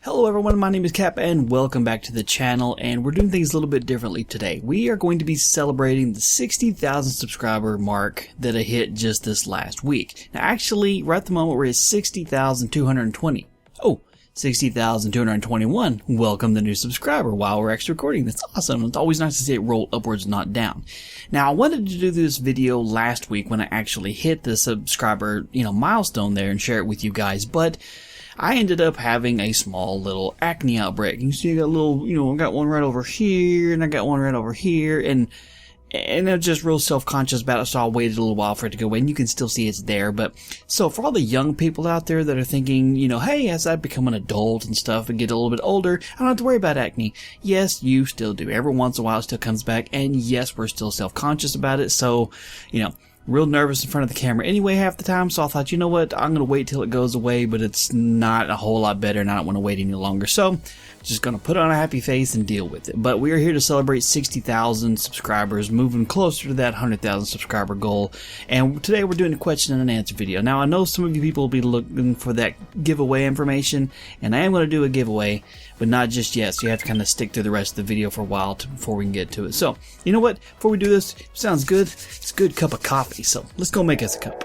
Hello everyone, my name is Cap and welcome back to the channel, and we're doing things a little bit differently today. We are going to be celebrating the 60,000 subscriber mark that I hit just this last week. Now actually, right at the moment we're at 60,220. Oh, 60,221. Welcome the new subscriber while we're actually recording. That's awesome. It's always nice to see it roll upwards, not down. Now I wanted to do this video last week when I actually hit the subscriber, milestone there and share it with you guys, but I ended up having a small little acne outbreak. You can see I got a little, I got one right over here, and I got one right over here, and I'm just real self-conscious about it, so I waited a little while for it to go away, and you can still see it's there. But, so for all the young people out there that are thinking, hey, as I become an adult and stuff and get a little bit older, I don't have to worry about acne. Yes, you still do. Every once in a while it still comes back, and yes, we're still self-conscious about it, so, real nervous in front of the camera anyway half the time, so I thought, you know what, I'm going to wait till it goes away, but it's not a whole lot better and I don't want to wait any longer. So, just going to put on a happy face and deal with it. But we are here to celebrate 60,000 subscribers, moving closer to that 100,000 subscriber goal. And today we're doing a question and answer video. Now, I know some of you people will be looking for that giveaway information, and I am going to do a giveaway, but not just yet, so you have to kind of stick through the rest of the video for a while before we can get to it. So, you know what? Before we do this, sounds good. It's a good cup of coffee, so let's go make us a cup.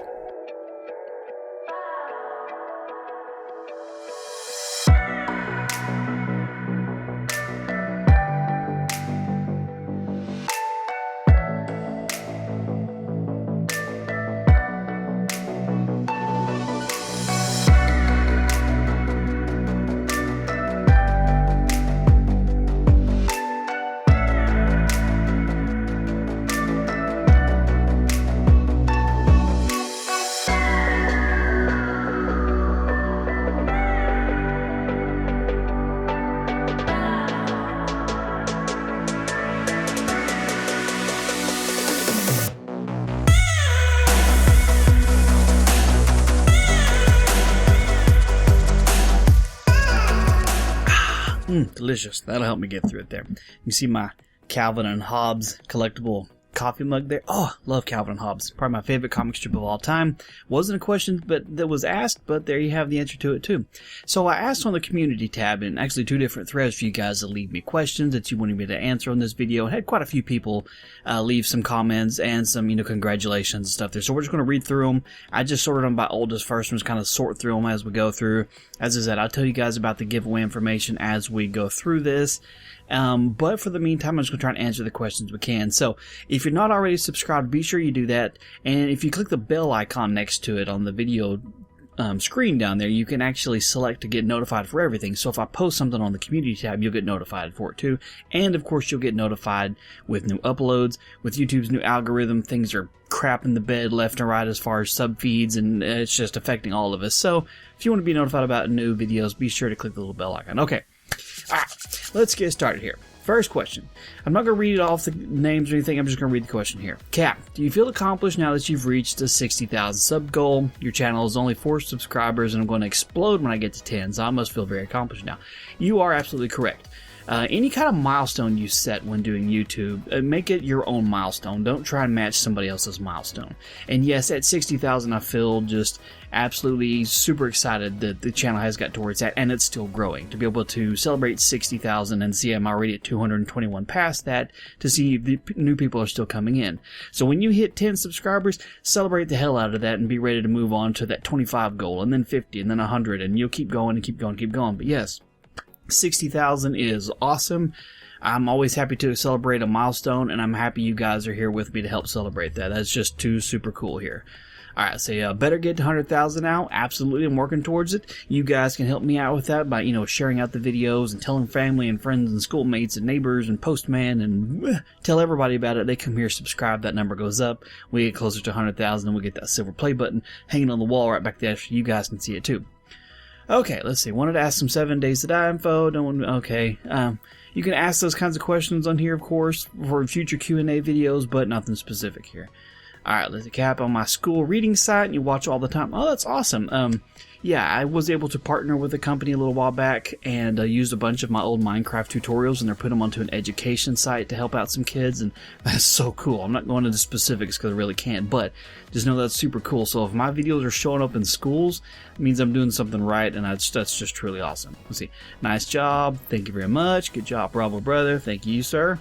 Delicious. That'll help me get through it there. You see my Calvin and Hobbes collectible coffee mug there. Oh, love Calvin and Hobbes. Probably my favorite comic strip of all time. Wasn't a question that was asked, but there you have the answer to it too. So I asked on the community tab, and actually 2 different threads for you guys to leave me questions that you wanted me to answer on this video. I had quite a few people leave some comments and some, congratulations and stuff there. So we're just going to read through them. I just sorted them by oldest first ones, kind of sort through them as we go through. As I said, I'll tell you guys about the giveaway information as we go through this. But for the meantime, I'm just going to try and answer the questions we can. So, if you're not already subscribed, be sure you do that. And if you click the bell icon next to it on the video screen down there, you can actually select to get notified for everything. So if I post something on the community tab, you'll get notified for it too. And of course, you'll get notified with new uploads. With YouTube's new algorithm, things are crapping the bed left and right as far as sub feeds, and it's just affecting all of us. So if you want to be notified about new videos, be sure to click the little bell icon. Okay. Alright, let's get started here. First question. I'm not going to read off the names or anything, I'm just going to read the question here. Cap, do you feel accomplished now that you've reached the 60,000 sub goal? Your channel is only 4 subscribers and I'm going to explode when I get to 10, so I must feel very accomplished now. You are absolutely correct. Any kind of milestone you set when doing YouTube, make it your own milestone. Don't try and match somebody else's milestone. And yes, at 60,000, I feel just absolutely super excited that the channel has got to where it's at, and it's still growing. To be able to celebrate 60,000 and see I'm already at 221 past that, to see the new people are still coming in. So when you hit 10 subscribers, celebrate the hell out of that and be ready to move on to that 25 goal, and then 50, and then 100, and you'll keep going and keep going and keep going. But yes, 60,000 is awesome. I'm always happy to celebrate a milestone, and I'm happy you guys are here with me to help celebrate that. That's just too super cool here. Alright, so better get to 100,000 now. Absolutely, I'm working towards it. You guys can help me out with that by, sharing out the videos and telling family and friends and schoolmates and neighbors and postman and tell everybody about it. They come here, subscribe, that number goes up. We get closer to 100,000 and we get that silver play button hanging on the wall right back there so you guys can see it too. Okay, let's see. Wanted to ask some 7 days to die info. Okay. You can ask those kinds of questions on here, of course, for future Q&A videos, but nothing specific here. Alright, let's Cap on my school reading site, and you watch all the time. Oh, that's awesome. Yeah, I was able to partner with a company a little while back and used a bunch of my old Minecraft tutorials, and they're putting them onto an education site to help out some kids, and that's so cool. I'm not going into specifics because I really can't, but just know that's super cool. So if my videos are showing up in schools, it means I'm doing something right, and that's just truly awesome. Let's see. Nice job. Thank you very much. Good job, Bravo brother. Thank you, sir.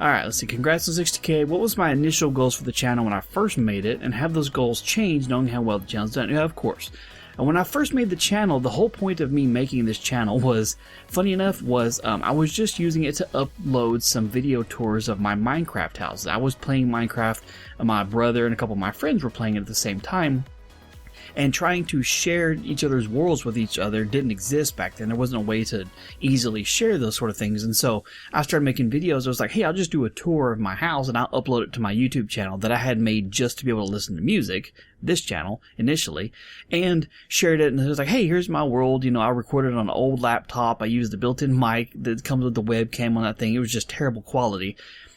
Alright, let's see. Congrats on 60K. What was my initial goals for the channel when I first made it, and have those goals changed knowing how well the channel's done? Yeah, of course. And when I first made the channel, the whole point of me making this channel was, funny enough, I was just using it to upload some video tours of my Minecraft house. I was playing Minecraft, my brother and a couple of my friends were playing it at the same time. And trying to share each other's worlds with each other didn't exist back then. There wasn't a way to easily share those sort of things. And so I started making videos. I was like, hey, I'll just do a tour of my house and I'll upload it to my YouTube channel that I had made just to be able to listen to music, this channel, initially, and shared it. And it was like, hey, here's my world. You know, I recorded it on an old laptop. I used the built-in mic that comes with the webcam on that thing. It was just terrible quality.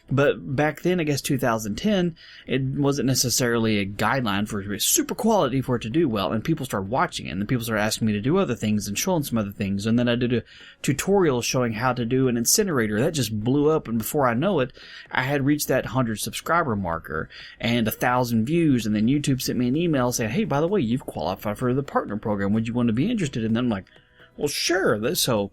But back then, I guess 2010, it wasn't necessarily a guideline for super quality for it to do well, and people started watching it, and then people started asking me to do other things and showing some other things, and then I did a tutorial showing how to do an incinerator. That just blew up, and before I know it, I had reached that 100 subscriber marker, and 1,000 views, and then YouTube sent me an email saying, hey, by the way, you've qualified for the partner program. Would you want to be interested? And then I'm like, well, sure. So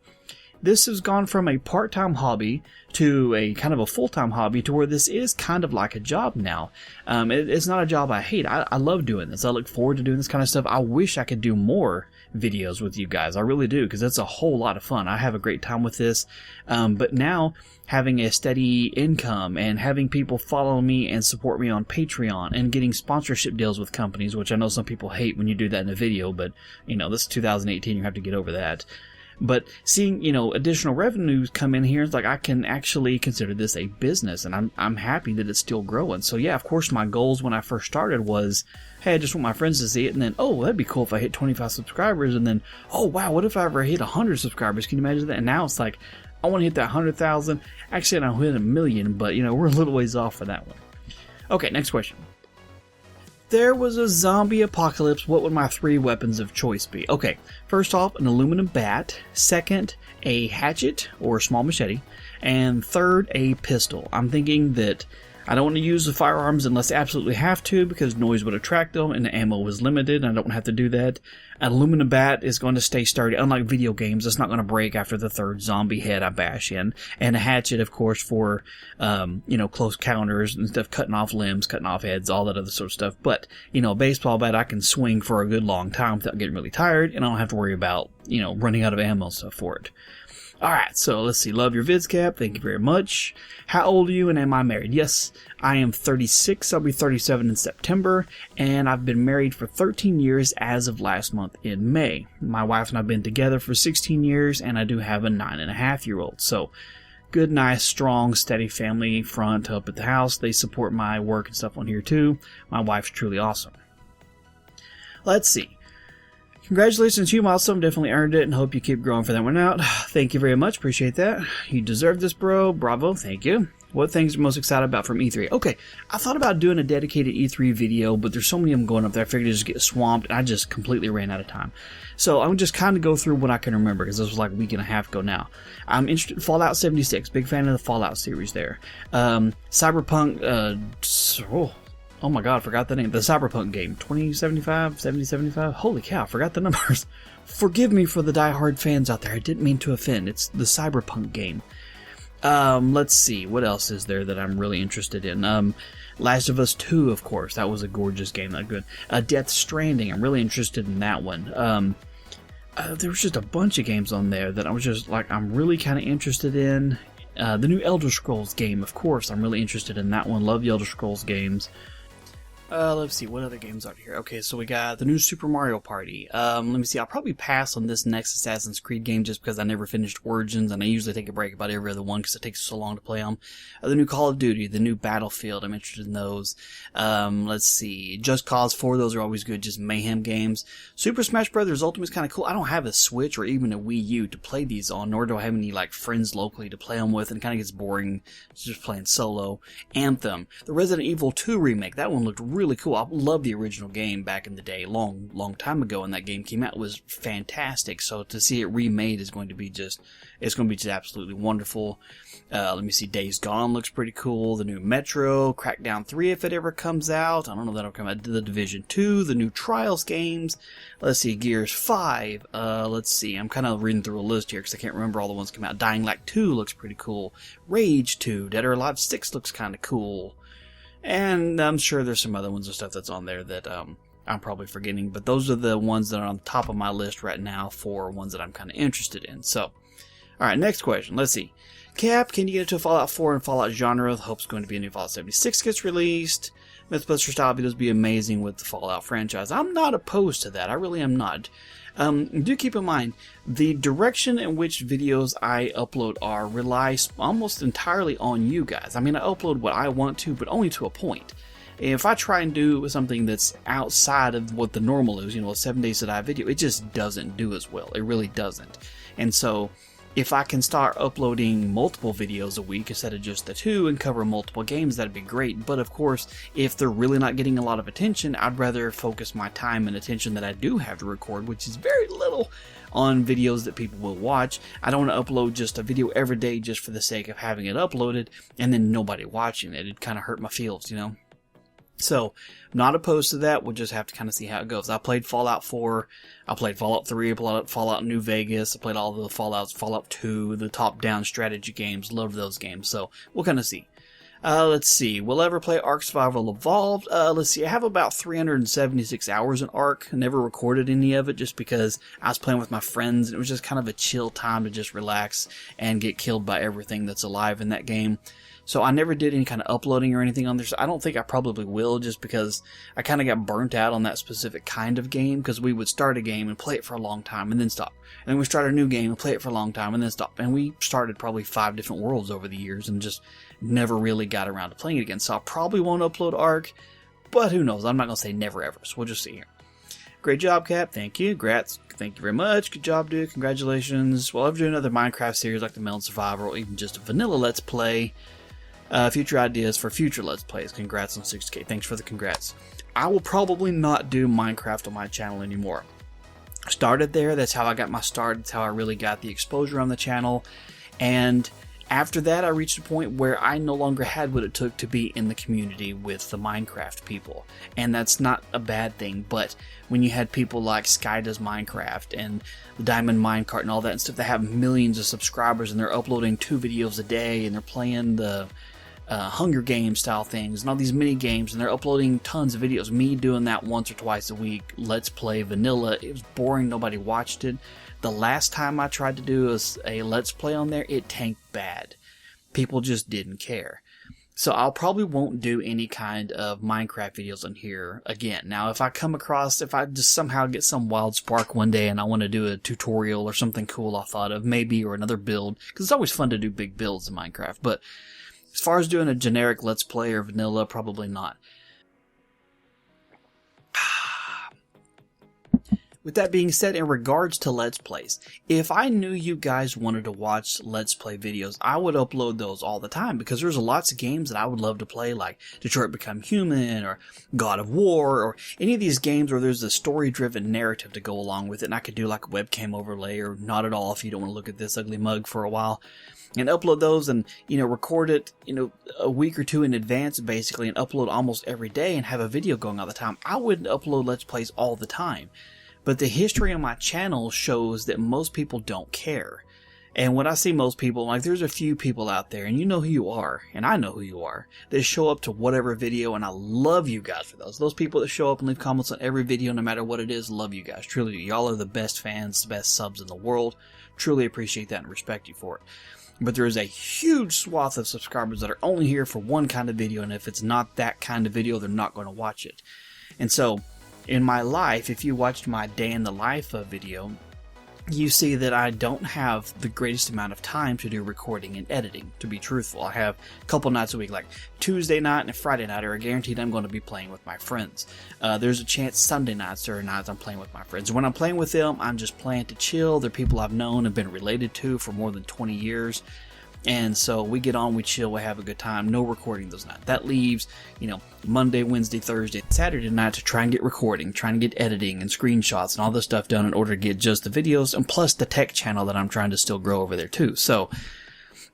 this has gone from a part-time hobby to a kind of a full-time hobby to where this is kind of like a job now. It's not a job I hate. I love doing this. I look forward to doing this kind of stuff. I wish I could do more videos with you guys. I really do, because that's a whole lot of fun. I have a great time with this. But now, having a steady income and having people follow me and support me on Patreon and getting sponsorship deals with companies, which I know some people hate when you do that in a video, but, you know, this is 2018. You have to get over that. But seeing, you know, additional revenues come in here, it's like I can actually consider this a business, and I'm happy that it's still growing. So yeah, of course, my goals when I first started was, hey, I just want my friends to see it, and then, oh, that'd be cool if I hit 25 subscribers, and then, oh wow, what if I ever hit 100 subscribers? Can you imagine that? And now it's like, I want to hit that 100,000. Actually, I don't hit 1 million, but you know, we're a little ways off for that one. Okay, next question. There was a zombie apocalypse, what would my 3 weapons of choice be? Okay, first off, an aluminum bat. Second, a hatchet or a small machete. And third, a pistol. I'm thinking that I don't want to use the firearms unless I absolutely have to, because noise would attract them and the ammo was limited, and I don't have to do that. An aluminum bat is going to stay sturdy. Unlike video games, it's not going to break after the 3rd zombie head I bash in. And a hatchet, of course, for, you know, close counters and stuff, cutting off limbs, cutting off heads, all that other sort of stuff. But, you know, a baseball bat I can swing for a good long time without getting really tired, and I don't have to worry about, you know, running out of ammo and stuff for it. Alright, so let's see. Love your vids, Cap. Thank you very much. How old are you, and am I married? Yes, I am 36. I'll be 37 in September, and I've been married for 13 years as of last month in May. My wife and I have been together for 16 years, and I do have a 9.5-year-old. So, good, nice, strong, steady family front up at the house. They support my work and stuff on here too. My wife's truly awesome. Let's see. Congratulations to you, Milestone. Definitely earned it, and hope you keep growing for that one out. Thank you very much. Appreciate that. You deserve this, bro. Bravo. Thank you. What things are you most excited about from E3? Okay, I thought about doing a dedicated E3 video, but there's so many of them going up there. I figured I'd just get swamped, and I just completely ran out of time. So I'm just kind of go through what I can remember, because this was like a week and a half ago now. I'm interested in Fallout 76. Big fan of the Fallout series there. Cyberpunk, oh my god, I forgot the name. The Cyberpunk game. 2075? 7075? Holy cow, I forgot the numbers. Forgive me for the diehard fans out there. I didn't mean to offend. It's the Cyberpunk game. Let's see. What else is there that I'm really interested in? Last of Us 2, of course. That was a gorgeous game. That good. Death Stranding. I'm really interested in that one. There was just a bunch of games on there that I was just like, I'm really kind of interested in. The new Elder Scrolls game, of course. I'm really interested in that one. Love the Elder Scrolls games. Let's see, what other games are here? Okay, so we got the new Super Mario Party. Let me see, I'll probably pass on this next Assassin's Creed game just because I never finished Origins, and I usually take a break about every other one because it takes so long to play them. The new Call of Duty, the new Battlefield, I'm interested in those. Let's see, Just Cause 4, those are always good, just mayhem games. Super Smash Bros. Ultimate is kind of cool. I don't have a Switch or even a Wii U to play these on, nor do I have any, like, friends locally to play them with, and it kind of gets boring just playing solo. Anthem, the Resident Evil 2 remake, that one looked really cool. I love the original game back in the day, long time ago when that game came out. It was fantastic. So to see it remade is going to be just, it's going to be just absolutely wonderful. Let me see, Days Gone looks pretty cool. The new Metro, Crackdown 3 if it ever comes out. I don't know if that'll come out. The Division 2, the new Trials games. Let's see, Gears 5. Let's see, I'm kind of reading through a list here because I can't remember all the ones that come out. Dying Light 2 looks pretty cool. Rage 2, Dead or Alive 6 looks kind of cool. And I'm sure there's some other ones and stuff that's on there that I'm probably forgetting. But those are the ones that are on the top of my list right now for ones that I'm kind of interested in. So, alright, next question. Let's see. Cap, can you get into a Fallout 4 and Fallout genre? The hope's going to be a new Fallout 76 gets released. Mythbuster style videos be amazing with the Fallout franchise. I'm not opposed to that. I really am not. Do keep in mind, the direction in which videos I upload relies almost entirely on you guys. I mean, I upload what I want to, but only to a point. If I try and do something that's outside of what the normal is, a 7 days to die video, it just doesn't do as well. It really doesn't. And so, if I can start uploading multiple videos a week instead of just the 2 and cover multiple games, that'd be great. But of course, if they're really not getting a lot of attention, I'd rather focus my time and attention that I do have to record, which is very little, on videos that people will watch. I don't want to upload just a video every day just for the sake of having it uploaded and then nobody watching it. It'd kind of hurt my feels, So, not opposed to that. We'll just have to kind of see how it goes. I played Fallout 4, I played Fallout 3, I played Fallout New Vegas, I played all the Fallouts, Fallout 2, the top-down strategy games, loved those games, so we'll kind of see. Let's see, will I ever play Ark Survival Evolved? Let's see, I have about 376 hours in Ark. I never recorded any of it just because I was playing with my friends, and it was just kind of a chill time to just relax and get killed by everything that's alive in that game. So I never did any kind of uploading or anything on there, so I don't think I probably will, just because I kind of got burnt out on that specific kind of game, because we would start a game and play it for a long time and then stop. And then we start a new game and play it for a long time and then stop. And we started probably 5 different worlds over the years and just never really got around to playing it again. So I probably won't upload Ark, but who knows? I'm not going to say never ever, so we'll just see here. Great job, Cap. Thank you. Grats. Thank you very much. Good job, dude. Congratulations. Well, I'll do another Minecraft series like the Melon Survivor or even just a vanilla Let's Play. Future ideas for future Let's Plays. Congrats on 6K. Thanks for the congrats. I will probably not do Minecraft on my channel anymore. I started there. That's how I got my start. That's how I really got the exposure on the channel. And after that, I reached a point where I no longer had what it took to be in the community with the Minecraft people. And that's not a bad thing, but when you had people like Sky Does Minecraft and the Diamond Minecart and all that and stuff that have millions of subscribers and they're uploading 2 videos a day and they're playing the Hunger Games style things and all these mini games, and they're uploading tons of videos. Me doing that once or twice a week, Let's Play vanilla, it was boring, nobody watched it. The last time I tried to do a Let's Play on there, it tanked bad. People just didn't care. So I'll probably won't do any kind of Minecraft videos on here again. Now if I just somehow get some wild spark one day and I want to do a tutorial or something cool I thought of, maybe, or another build, because it's always fun to do big builds in Minecraft, but as far as doing a generic Let's Play or vanilla, probably not. With that being said, in regards to Let's Plays, if I knew you guys wanted to watch Let's Play videos, I would upload those all the time, because there's lots of games that I would love to play, like Detroit Become Human, or God of War, or any of these games where there's a story-driven narrative to go along with it, and I could do like a webcam overlay, or not at all if you don't want to look at this ugly mug for a while. And upload those and, record it, a week or 2 in advance, basically, and upload almost every day and have a video going all the time. I wouldn't upload Let's Plays all the time. But the history on my channel shows that most people don't care. And when I see most people, like, there's a few people out there, and you know who you are, and I know who you are, that show up to whatever video, and I love you guys for those. Those people that show up and leave comments on every video, no matter what it is, love you guys. Truly, y'all are the best fans, the best subs in the world. truly appreciate that and respect you for it. But there is a huge swath of subscribers that are only here for one kind of video, and if it's not that kind of video, they're not going to watch it. And so, in my life, if you watched my day in the life video, you see that I don't have the greatest amount of time to do recording and editing, to be truthful. I have a couple nights a week, like Tuesday night and Friday night are guaranteed I'm going to be playing with my friends. There's a chance Sunday nights are nights I'm playing with my friends. When I'm playing with them, I'm just playing to chill. They're people I've known and been related to for more than 20 years. And so we get on, we chill, we have a good time. No recording those nights. That leaves, Monday, Wednesday, Thursday, Saturday night to try and get recording, trying to get editing and screenshots and all this stuff done in order to get just the videos, and plus the tech channel that I'm trying to still grow over there too. So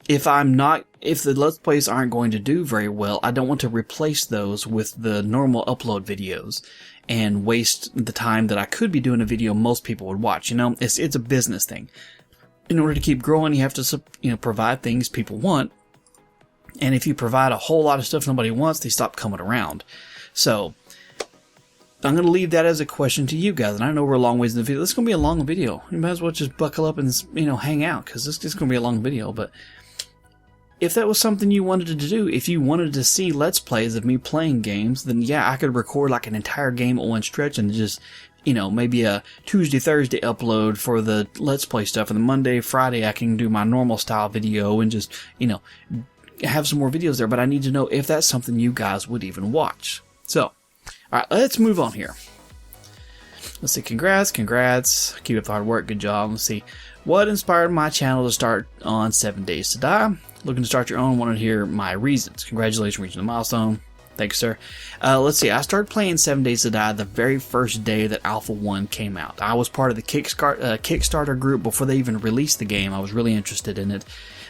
if the Let's Plays aren't going to do very well, I don't want to replace those with the normal upload videos and waste the time that I could be doing a video most people would watch. It's a business thing. In order to keep growing, you have to, provide things people want. And if you provide a whole lot of stuff nobody wants, they stop coming around. So, I'm going to leave that as a question to you guys. And I know we're a long ways in the video. This is going to be a long video. You might as well just buckle up and, hang out, because this is going to be a long video. But if that was something you wanted to do, if you wanted to see Let's Plays of me playing games, then yeah, I could record like an entire game at one stretch and just, maybe a Tuesday, Thursday upload for the Let's Play stuff. And then Monday, Friday, I can do my normal style video and just, have some more videos there. But I need to know if that's something you guys would even watch. So, alright, let's move on here. Let's see, congrats. Keep up the hard work, good job. Let's see, what inspired my channel to start on 7 Days to Die? Looking to start your own, want to hear my reasons. Congratulations on reaching the milestone. Thanks, sir. Let's see. I started playing 7 Days to Die the very first day that Alpha 1 came out. I was part of the Kickstarter group before they even released the game. I was really interested in it.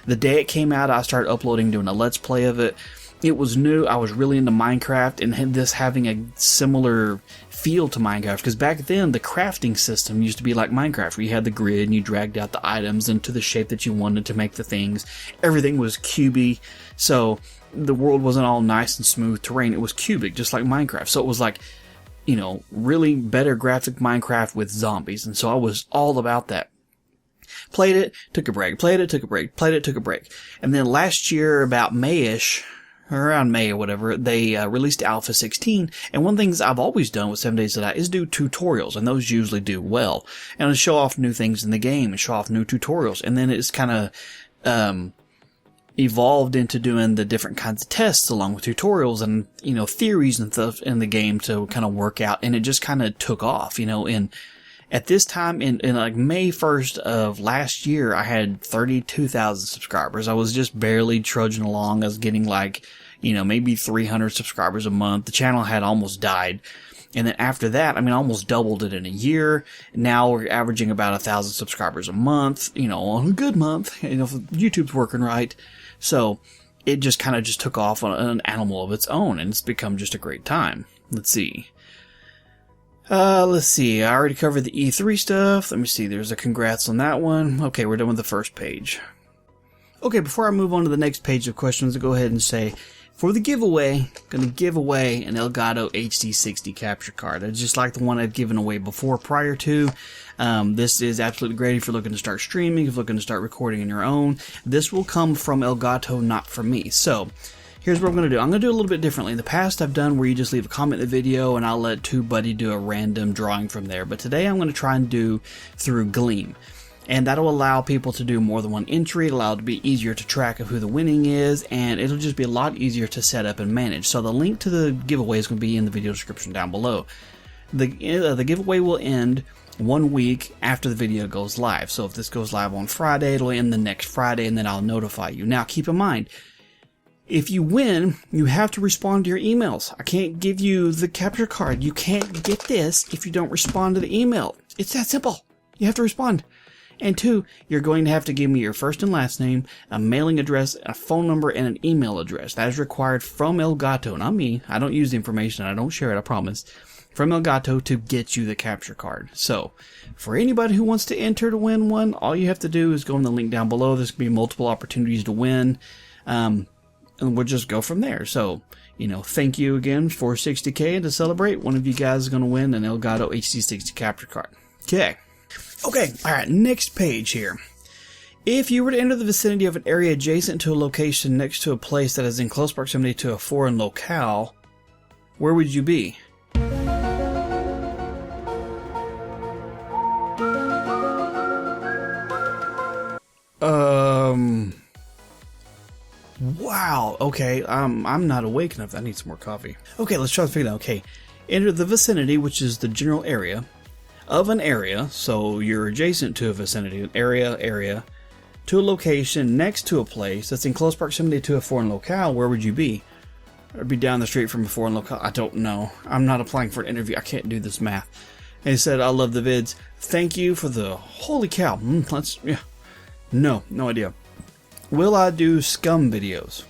The day it came out, I started uploading, doing a Let's Play of it. It was new. I was really into Minecraft, and this having a similar feel to Minecraft, because back then the crafting system used to be like Minecraft, where you had the grid and you dragged out the items into the shape that you wanted to make the things. Everything was cubey, so the world wasn't all nice and smooth terrain. It was cubic, just like Minecraft. So it was like, really better graphic Minecraft with zombies. And so I was all about that. Played it, took a break. Played it, took a break. Played it, took a break. And then last year, about May-ish, around May or whatever, they released Alpha 16. And one of the things I've always done with 7 Days to Die is do tutorials. And those usually do well. And show off new things in the game and show off new tutorials. And then it's kind of evolved into doing the different kinds of tests along with tutorials and, theories and stuff in the game to kind of work out. And it just kind of took off, and at this time in like May 1st of last year, I had 32,000 subscribers. I was just barely trudging along. I was getting like, maybe 300 subscribers a month. The channel had almost died. And then after that, I almost doubled it in a year. Now we're averaging about 1,000 subscribers a month, on a good month, if YouTube's working right. So it just kind of took off on an animal of its own, and it's become just a great time. Let's see. I already covered the E3 stuff. Let me see. There's a congrats on that one. Okay, we're done with the first page. Okay, before I move on to the next page of questions, I'll go ahead and say, for the giveaway, I'm going to give away an Elgato HD60 capture card. It's just like the one I've given away before prior to. This is absolutely great if you're looking to start streaming, if you're looking to start recording on your own. This will come from Elgato, not from me. So, here's what I'm going to do. I'm going to do a little bit differently. In the past, I've done where you just leave a comment in the video, and I'll let TubeBuddy do a random drawing from there. But today, I'm going to try and do through Gleam. And that'll allow people to do more than one entry. It'll allow it to be easier to track of who the winning is, and it'll just be a lot easier to set up and manage. So the link to the giveaway is going to be in the video description down below. The giveaway will end 1 week after the video goes live. So if this goes live on Friday, it'll end the next Friday, and then I'll notify you. Now, keep in mind, if you win, you have to respond to your emails. I can't give you the capture card. You can't get this if you don't respond to the email. It's that simple. You have to respond. And 2, you're going to have to give me your first and last name, a mailing address, a phone number, and an email address. That is required from Elgato, not me. I don't use the information. I don't share it, I promise. From Elgato to get you the capture card. So, for anybody who wants to enter to win one, all you have to do is go in the link down below. There's going to be multiple opportunities to win. And we'll just go from there. So, thank you again for 60K. And to celebrate, one of you guys is going to win an Elgato HD60 capture card. Okay. Alright, next page here. If you were to enter the vicinity of an area adjacent to a location next to a place that is in close proximity to a foreign locale, where would you be? Wow. Okay. I'm not awake enough. I need some more coffee. Okay, let's try to figure it out. Okay. Enter the vicinity, which is the general area of an area. So you're adjacent to a vicinity, an area, to a location next to a place that's in close proximity to a foreign locale. Where would you be? I'd be down the street from a foreign locale. I don't know. I'm not applying for an interview. I can't do this math. And he said, I love the vids. Thank you for the... Holy cow. No idea. Will I do scum videos?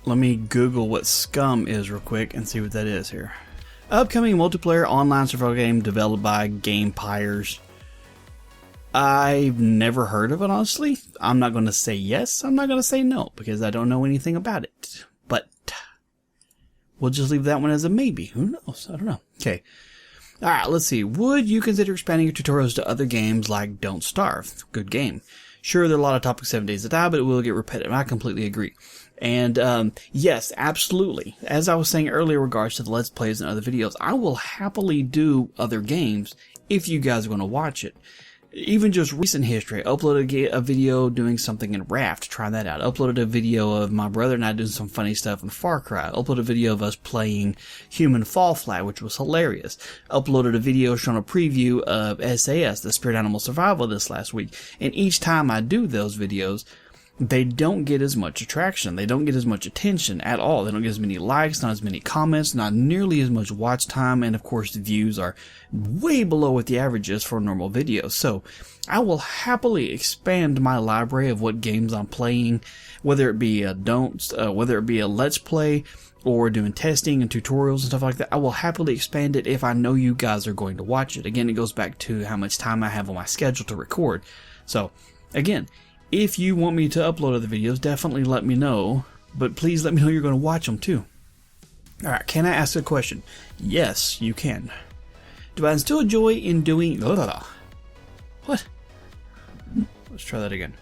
Let me Google what scum is real quick and see what that is here. Upcoming multiplayer online survival game developed by Gamepires. I've never heard of it, honestly. I'm not going to say yes. I'm not going to say no because I don't know anything about it. But we'll just leave that one as a maybe. Who knows? I don't know. Okay. Alright, let's see. Would you consider expanding your tutorials to other games like Don't Starve? Good game. Sure, there are a lot of topics 7 days to die, but it will get repetitive. I completely agree. And yes, absolutely. As I was saying earlier in regards to the Let's Plays and other videos, I will happily do other games if you guys are going to watch it. Even just recent history, I uploaded a video doing something in Raft, try that out. Uploaded a video of my brother and I doing some funny stuff in Far Cry. Uploaded a video of us playing Human Fall Flat, which was hilarious. Uploaded a video showing a preview of SAS, the Spirit Animal Survival, this last week. And each time I do those videos, they don't get as much attraction. They don't get as much attention at all. They don't get as many likes, not as many comments, not nearly as much watch time, and of course the views are way below what the average is for a normal video. So I will happily expand my library of what games I'm playing, whether it be whether it be a Let's Play or doing testing and tutorials and stuff like that. I will happily expand it if I know you guys are going to watch it. Again, it goes back to how much time I have on my schedule to record. So again, if you want me to upload other videos, definitely let me know. But please let me know you're going to watch them too. Alright, can I ask a question? Yes, you can. Do I still enjoy in doing... What? Let's try that again.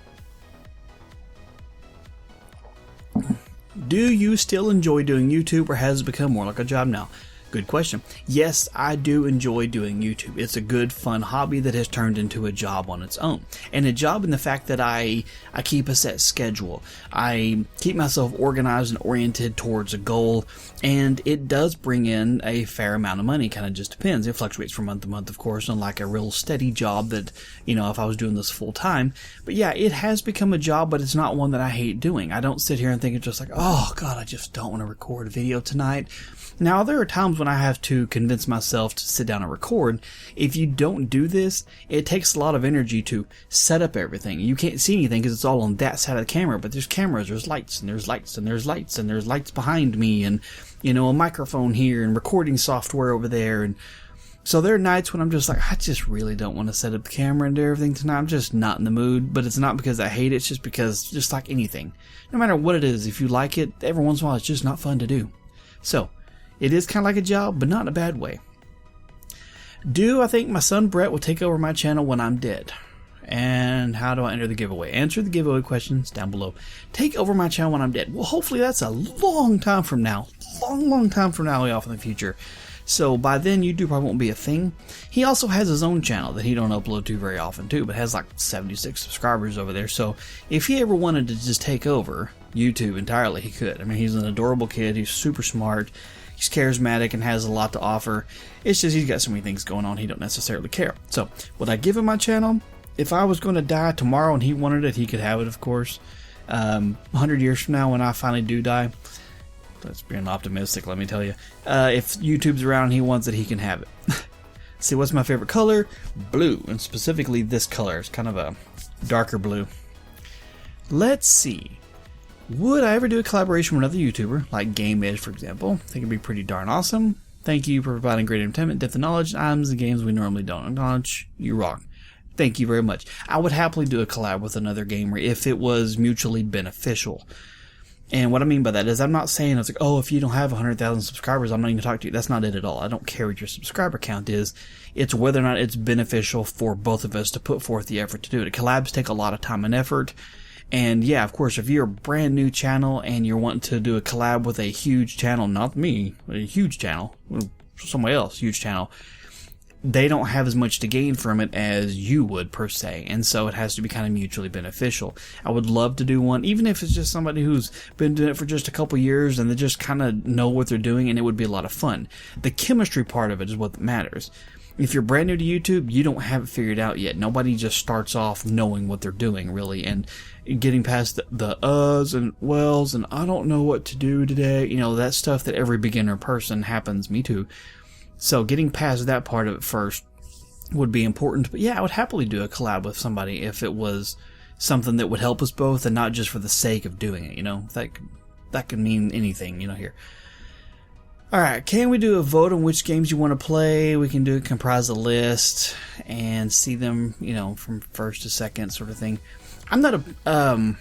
Do you still enjoy doing YouTube, or has it become more like a job now? Good question. Yes, I do enjoy doing YouTube. It's a good, fun hobby that has turned into a job on its own. And a job in the fact that I keep a set schedule. I keep myself organized and oriented towards a goal, and it does bring in a fair amount of money. Kind of just depends. It fluctuates from month to month, of course, unlike a real steady job that, you know, if I was doing this full time. But yeah, it has become a job, but it's not one that I hate doing. I don't sit here and think it's just like, oh God, I just don't want to record a video tonight. Now, there are times when I have to convince myself to sit down and record. If you don't do this, it takes a lot of energy to set up everything. You can't see anything because it's all on that side of the camera, but there's cameras, there's lights, and there's lights, and there's lights, and there's lights behind me, and, you know, a microphone here, and recording software over there, and so there are nights when I'm just like, I just really don't want to set up the camera and do everything tonight. I'm just not in the mood, but it's not because I hate it, it's just because, just like anything, no matter what it is, if you like it, every once in a while it's just not fun to do. So, it is kind of like a job, but not in a bad way. Do I think my son Brett will take over my channel when I'm dead? And how do I enter the giveaway? Answer the giveaway questions down below. Take over my channel when I'm dead. Well, hopefully that's a long time from now. Long time from now, way off in the future. So by then, YouTube probably won't be a thing. He also has his own channel that he don't upload to very often too, but has like 76 subscribers over there. So if he ever wanted to just take over YouTube entirely, he could. I mean, he's an adorable kid. He's super smart. He's charismatic and has a lot to offer. It's just he's got so many things going on, he don't necessarily care. So, would I give him my channel? If I was going to die tomorrow and he wanted it, he could have it, of course. 100 years from now, when I finally do die, that's being optimistic, let me tell you. If YouTube's around and he wants it, he can have it. See, what's my favorite color? Blue, and specifically this color. It's kind of a darker blue. Let's see. Would I ever do a collaboration with another YouTuber, like Game Edge, for example? I think it'd be pretty darn awesome. Thank you for providing great entertainment, depth of knowledge, items, and games we normally don't acknowledge. You rock. Thank you very much. I would happily do a collab with another gamer if it was mutually beneficial. And what I mean by that is I'm not saying it's like, oh, if you don't have 100,000 subscribers, I'm not going to talk to you. That's not it at all. I don't care what your subscriber count is. It's whether or not it's beneficial for both of us to put forth the effort to do it. Collabs take a lot of time and effort. And yeah, of course, if you're a brand new channel and you're wanting to do a collab with a huge channel, not me, a huge channel, somebody else, huge channel, they don't have as much to gain from it as you would per se, and so it has to be kind of mutually beneficial. I would love to do one, even if it's just somebody who's been doing it for just a couple years and they just kind of know what they're doing, and it would be a lot of fun. The chemistry part of it is what matters. If you're brand new to YouTube, you don't have it figured out yet. Nobody just starts off knowing what they're doing, really, and getting past the uhs and wells and I don't know what to do today, you know, that stuff that every beginner person happens, me too. So getting past that part of it first would be important. But yeah, I would happily do a collab with somebody if it was something that would help us both and not just for the sake of doing it, you know. That could mean anything, you know, here. Alright, can we do a vote on which games you want to play? We can comprise a list and see them, you know, from first to second sort of thing. I'm not a,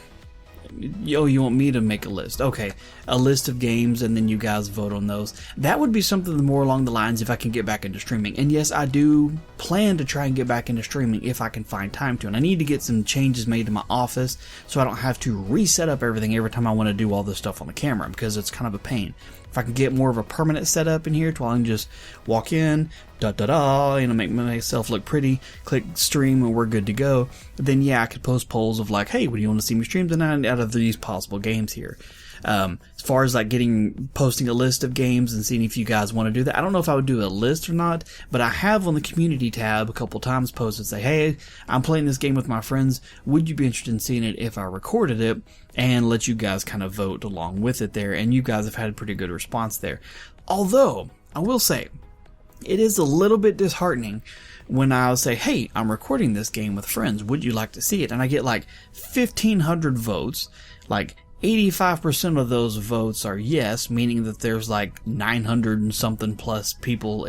you want me to make a list? Okay, a list of games and then you guys vote on those. That would be something more along the lines if I can get back into streaming. And yes, I do plan to try and get back into streaming if I can find time to. And I need to get some changes made to my office so I don't have to reset up everything every time I want to do all this stuff on the camera, because it's kind of a pain. If I can get more of a permanent setup in here to where I can just walk in, you know, make myself look pretty, click stream, and we're good to go, then yeah, I could post polls of like, hey, what do you want to see me stream tonight out of these possible games here? As far as like posting a list of games and seeing if you guys want to do that, I don't know if I would do a list or not, but I have on the community tab a couple times posted say, hey, I'm playing this game with my friends, would you be interested in seeing it if I recorded it, and let you guys kind of vote along with it there, and you guys have had a pretty good response there. Although, I will say, it is a little bit disheartening when I'll say, hey, I'm recording this game with friends, would you like to see it? And I get like 1,500 votes, like 85% of those votes are yes, meaning that there's like 900 and something plus people,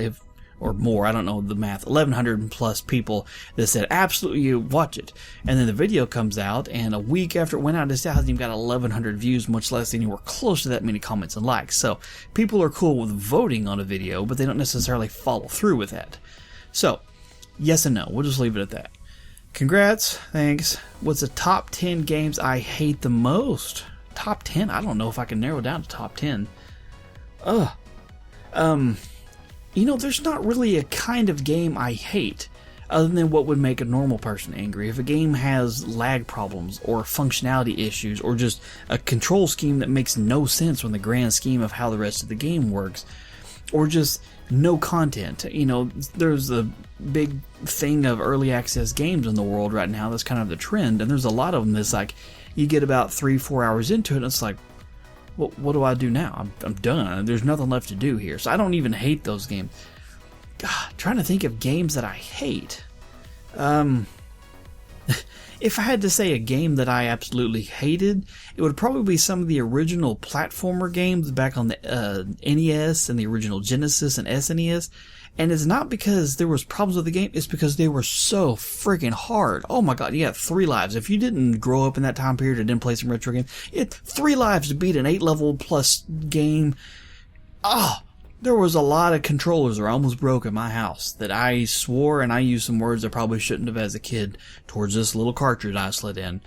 or more, I don't know the math, 1,100 plus people that said absolutely you watch it. And then the video comes out, and a week after it went out, it still hasn't even got 1,100 views, much less anywhere close to that many comments and likes. So people are cool with voting on a video, but they don't necessarily follow through with that. So yes and no, we'll just leave it at that. Congrats, thanks. What's the top 10 games I hate the most? Top 10? I don't know if I can narrow down to top 10. You know, there's not really a kind of game I hate other than what would make a normal person angry. If a game has lag problems or functionality issues or just a control scheme that makes no sense in the grand scheme of how the rest of the game works, or just no content. You know, there's a big thing of early access games in the world right now. That's kind of the trend, and there's a lot of them that's like, you get about 3-4 hours into it, and it's like, what do I do now? I'm done. There's nothing left to do here. So I don't even hate those games. God, trying to think of games that I hate. If I had to say a game that I absolutely hated, it would probably be some of the original platformer games back on the NES and the original Genesis and SNES. And it's not because there was problems with the game, it's because they were so freaking hard. Oh my god, you have 3 lives. If you didn't grow up in that time period or didn't play some retro games, you had 3 lives to beat an 8-level plus game. There was a lot of controllers that almost broke in my house that I swore, and I used some words I probably shouldn't have as a kid towards this little cartridge I slid in.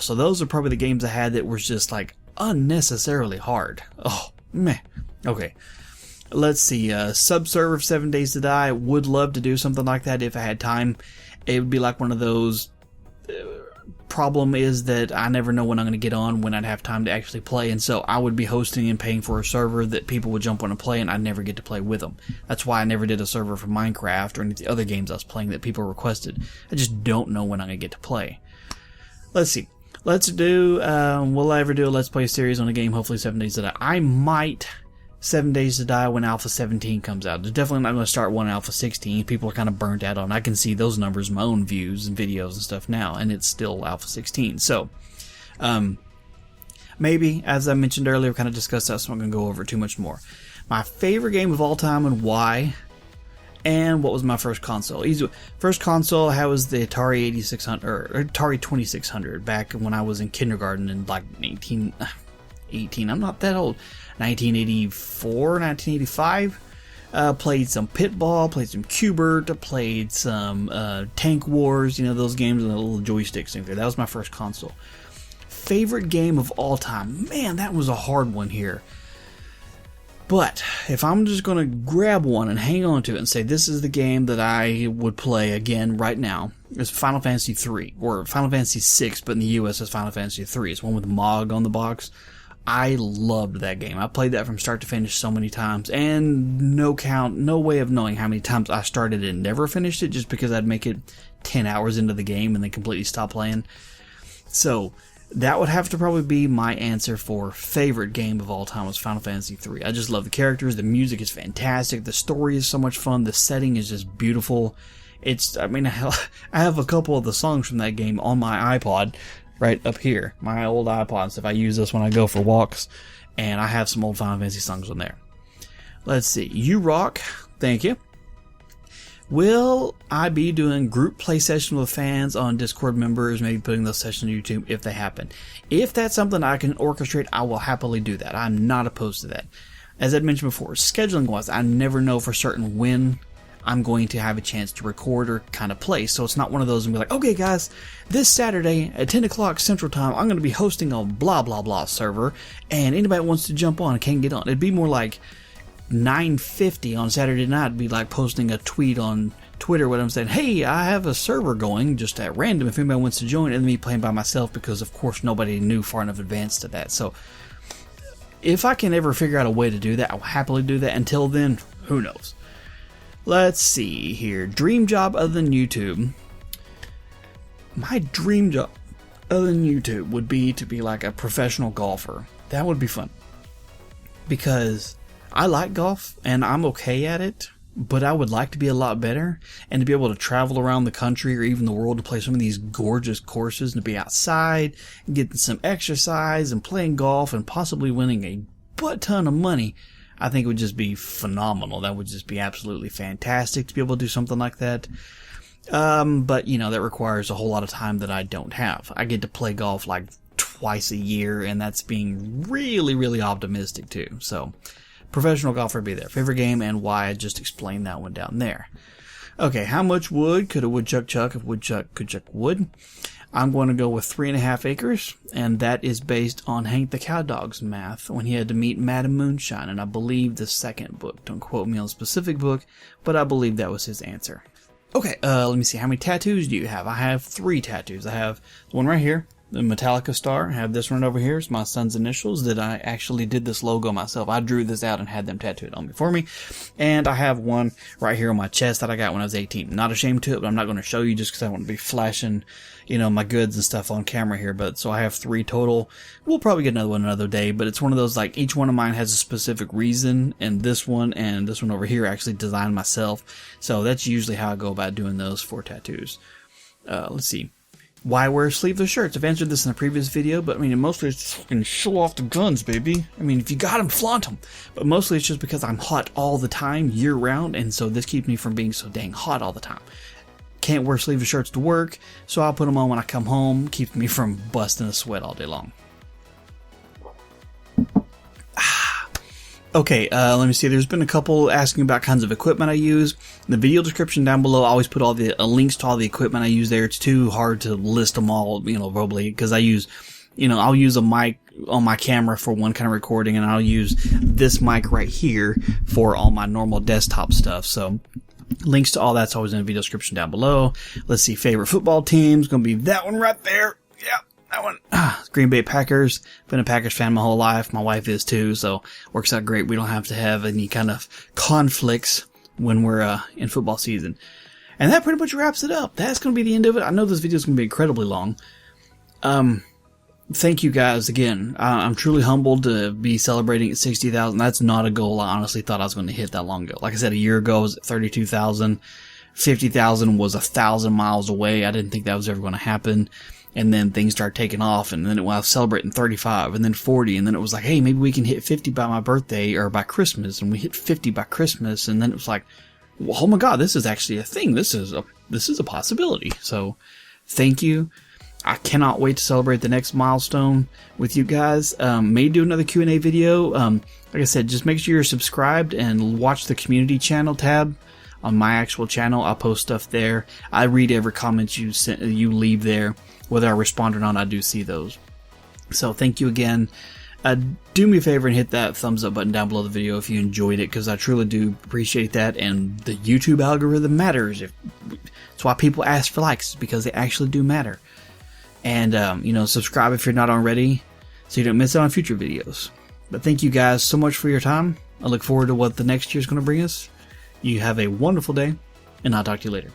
So those are probably the games I had that were just like unnecessarily hard. Meh. Okay. Let's see, Subserver of 7 Days to Die. Would love to do something like that if I had time. It would be like one of those, problem is that I never know when I'm going to get on, when I'd have time to actually play, and so I would be hosting and paying for a server that people would jump on and play, and I'd never get to play with them. That's why I never did a server for Minecraft or any of the other games I was playing that people requested. I just don't know when I'm going to get to play. Let's see. Let's do, will I ever do a Let's Play series on a game, hopefully 7 Days to Die? I might 7 Days to Die when Alpha 17 comes out. They're definitely not going to start one Alpha 16. People are kind of burnt out on it. I can see those numbers in my own views and videos and stuff now, and it's still Alpha 16. So, maybe, as I mentioned earlier, we kind of discussed that, so I'm not going to go over it too much more. My favorite game of all time and why, and what was my first console. First console I had was the Atari 8600, or Atari 2600, back when I was in kindergarten in like 18. I'm not that old. 1984, 1985. Played some Pitball, played some Cubert, played some Tank Wars, you know, those games with the little joysticks in there. That was my first console. Favorite game of all time. Man, that was a hard one here. But if I'm just going to grab one and hang on to it and say this is the game that I would play again right now, it's Final Fantasy 3, or Final Fantasy 6, but in the US it's Final Fantasy 3. It's one with Mog on the box. I loved that game. I played that from start to finish so many times, and no way of knowing how many times I started and never finished it, just because I'd make it 10 hours into the game and then completely stop playing. So that would have to probably be my answer for favorite game of all time, was Final Fantasy 3. I just love the characters, the music is fantastic, the story is so much fun, the setting is just beautiful. I have a couple of the songs from that game on my iPod, right up here, my old iPod stuff. I use this when I go for walks, and I have some old Final Fantasy songs on there. Let's see, You Rock, thank you. Will I be doing group play sessions with fans on Discord members, maybe putting those sessions on YouTube if they happen? If that's something I can orchestrate, I will happily do that. I'm not opposed to that. As I'd mentioned before, scheduling wise, I never know for certain when I'm going to have a chance to record or kind of play. So it's not one of those and be like, okay guys, this Saturday at 10 o'clock Central Time, I'm going to be hosting a blah blah blah server, and anybody wants to jump on can get on. It'd be more like 9:50 on Saturday night. It'd be like posting a tweet on Twitter when I'm saying, hey, I have a server going just at random if anybody wants to join, and me playing by myself, because of course nobody knew far enough advance to that. So if I can ever figure out a way to do that, I'll happily do that. Until then, who knows. Let's see here. Dream job other than YouTube. My dream job other than YouTube would be to be like a professional golfer. That would be fun, because I like golf and I'm okay at it, but I would like to be a lot better, and to be able to travel around the country or even the world to play some of these gorgeous courses, and to be outside and getting some exercise and playing golf and possibly winning a butt ton of money. I think it would just be phenomenal. That would just be absolutely fantastic to be able to do something like that. But, you know, that requires a whole lot of time that I don't have. I get to play golf like twice a year, and that's being really, really optimistic too. So, professional golfer would be there. Favorite game and why, I just explained that one down there. Okay, how much wood could a woodchuck chuck if woodchuck could chuck wood? I'm going to go with 3.5 acres, and that is based on Hank the Cowdog's math when he had to meet Madam Moonshine, and I believe the second book. Don't quote me on the specific book, but I believe that was his answer. Okay, let me see. How many tattoos do you have? I have 3 tattoos. I have the one right here, the Metallica star. I have this one over here. It's my son's initials that I actually did this logo myself. I drew this out and had them tattooed on me for me. And I have one right here on my chest that I got when I was 18. Not ashamed to it, but I'm not going to show you just because I want to be flashing, you know, my goods and stuff on camera here. But so I have 3 total. We'll probably get another one another day, but it's one of those, like, each one of mine has a specific reason, and this one over here I actually designed myself. So that's usually how I go about doing those 4 tattoos. Let's see. Why wear sleeveless shirts? I've answered this in a previous video, but I mean, mostly it's fucking show off the guns, baby. I mean, if you got them, flaunt them. But mostly it's just because I'm hot all the time, year round, and so this keeps me from being so dang hot all the time. Can't wear sleeveless shirts to work, so I'll put them on when I come home. Keeps me from busting a sweat all day long. Okay, let me see. There's been a couple asking about kinds of equipment I use. In the video description down below, I always put all the links to all the equipment I use there. It's too hard to list them all, you know, verbally, because I use, you know, I'll use a mic on my camera for one kind of recording, and I'll use this mic right here for all my normal desktop stuff. So links to all that's always in the video description down below. Let's see, favorite football teams, gonna be that one right there. Yeah. That one, Green Bay Packers. Been a Packers fan my whole life. My wife is too, so works out great. We don't have to have any kind of conflicts when we're in football season. And that pretty much wraps it up. That's going to be the end of it. I know this video is going to be incredibly long. Thank you guys again. I'm truly humbled to be celebrating at 60,000. That's not a goal I honestly thought I was going to hit that long ago. Like I said, a year ago I was at 32,000. 50,000 was 1,000 miles away. I didn't think that was ever going to happen. And then things started taking off, and then I was celebrating 35, and then 40, and then it was like, hey, maybe we can hit 50 by my birthday, or by Christmas, and we hit 50 by Christmas, and then it was like, well, oh my god, this is actually a thing, this is a possibility. So, thank you. I cannot wait to celebrate the next milestone with you guys. May do another Q&A video. Like I said, just make sure you're subscribed and watch the community channel tab on my actual channel. I'll post stuff there. I read every comment you leave there. Whether I respond or not, I do see those. So thank you again. Do me a favor and hit that thumbs up button down below the video if you enjoyed it, because I truly do appreciate that. And the YouTube algorithm matters. That's why people ask for likes, because they actually do matter. And, subscribe if you're not already, so you don't miss out on future videos. But thank you guys so much for your time. I look forward to what the next year is going to bring us. You have a wonderful day, and I'll talk to you later.